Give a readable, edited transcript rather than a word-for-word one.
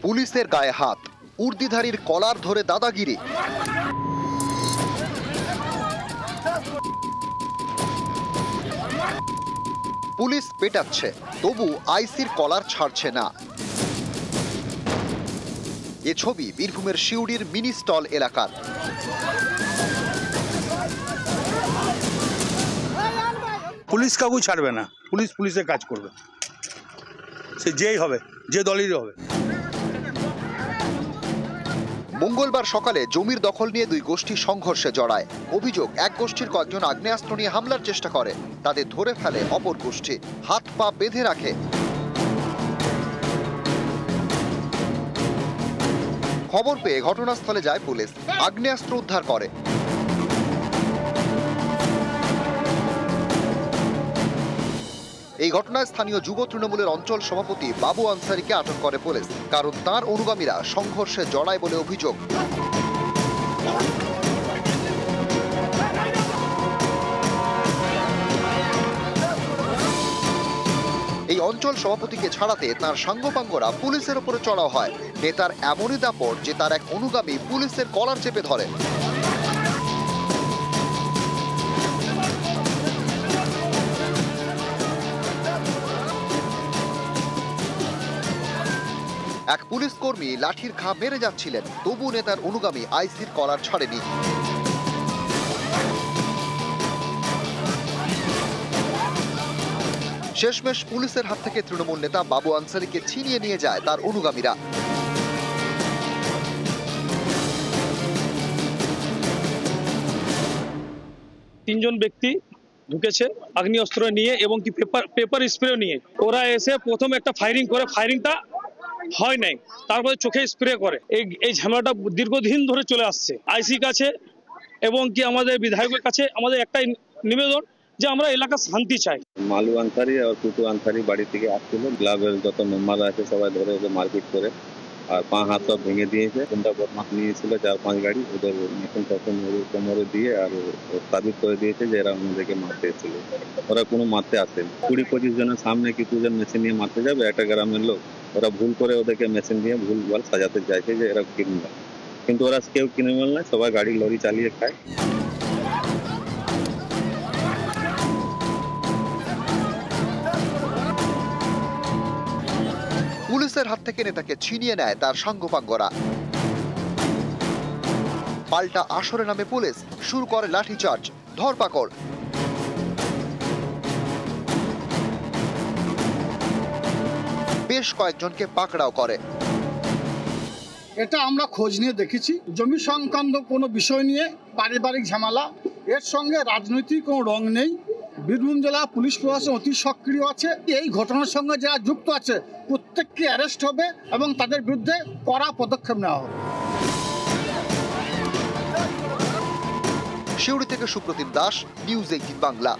পুলিশের গায়ে হাত, উর্দিধারীর কলার ধরে দাদাগিরি। পুলিশ পেটাচ্ছে, তবু আইসির কলার ছাড়ছে না। এ ছবি বীরভূমের শিউড়ির মিনি স্টল এলাকার। পুলিশ কাউকে ছাড়বে না, পুলিশ পুলিশের কাজ করবে, সে যেই হবে, যে দলেরই হবে। মঙ্গলবার সকালে জমির দখল নিয়ে দুই গোষ্ঠী সংঘর্ষে জড়ায়। অভিযোগ, এক গোষ্ঠীর কয়েকজন আগ্নেয়াস্ত্র নিয়ে হামলার চেষ্টা করে, তাদের ধরে ফেলে অপর গোষ্ঠী, হাত পা বেঁধে রাখে। খবর পেয়ে ঘটনাস্থলে যায় পুলিশ, আগ্নেয়াস্ত্র উদ্ধার করে। এই ঘটনায় স্থানীয় যুব তৃণমূলের অঞ্চল সভাপতি বাবু আনসারিকে আটক করে পুলিশ, কারণ তার অনুগামীরা সংঘর্ষে জড়ায় বলে অভিযোগ। এই অঞ্চল সভাপতিকে ছাড়াতে তার সাঙ্গপাঙ্গরা পুলিশের উপরে চড়াও হয়। নেতার এমনই দাপট যে তার এক অনুগামী পুলিশের কলার চেপে ধরে। এক পুলিশ কর্মী লাঠির ঘা মেরে যাচ্ছিলেন, তবু নেতার অনুগামী আইসির কলার ছাড়েনি। শেষমেশ পুলিশের হাত থেকে তৃণমূল নেতা বাবু আনসারিকে ছিনিয়ে নিয়ে যায় তার অনুগামীরা। তিনজন ব্যক্তি ঢুকেছে আগ্নেয়াস্ত্র নিয়ে এবং কি পেপার স্প্রে নিয়ে। ওরা এসে প্রথম একটা ফায়ারিং করে, ফায়ারিংটা হয় নাই, তারপরে চোখে স্প্রে করে। এই ঝামেলাটা দীর্ঘদিন ধরে চলে আসছে। আইসি কাছে এবং কি আমাদের বিধায়কের কাছে আমাদের একটাই নিবেদন যে আমরা এলাকা শান্তি চাই। মালু আনসারি আর টুটু আনসারি বাড়ি থেকে আসছিল, ক্লাবের যত মেম্বার আছে সবাই ধরে ওদের মারপিট করে আর পা হাত সব ভেঙে দিয়েছে। কোনটা বদমাস নিয়েছিল 4-5 গাড়ি, ওদের মেশিন টেশন কোমরে দিয়ে আর সাবিত করে দিয়েছে যে এরা আমাদেরকে মারতে এসেছিল। ওরা কোনো মারতে আসেনি। 20-25 জনের সামনে কিছু জন মেশিন নিয়ে মারতে যাবে একটা গ্রামের লোক, ওরা ভুল করে ওদেরকে মেশিন দিয়ে ভুলভাল সাজাতে চাইছে যে এরা ক্রিমিনাল, কিন্তু ওরা কেউ ক্রিমিনাল নয়, সবাই গাড়ি লরি চালিয়ে খায়। পুলিশের হাত থেকে নেতাকে ছিনিয়ে নেয় তার সাঙ্গপাঙ্গরা। পাল্টা আসরে নামে পুলিশ, শুরু করে লাঠিচার্জ, ধরপাকড়। বেশ কয়েকজনকে পাকড়াও করে। এটা আমরা খোঁজ নিয়ে দেখেছি, জমি সংক্রান্ত কোনো বিষয় নিয়ে পারিবারিক ঝামেলা, এর সঙ্গে রাজনৈতিক কোনো রং নেই। বীরভূম জেলা পুলিশ প্রশাসন অতি সক্রিয় আছে। এই ঘটনার সঙ্গে যারা যুক্ত আছে প্রত্যেককে অ্যারেস্ট হবে এবং তাদের বিরুদ্ধে কড়া পদক্ষেপ নেওয়া হবে। শিউড়ি থেকে সুপ্রতিম দাস, নিউজ 18 বাংলা।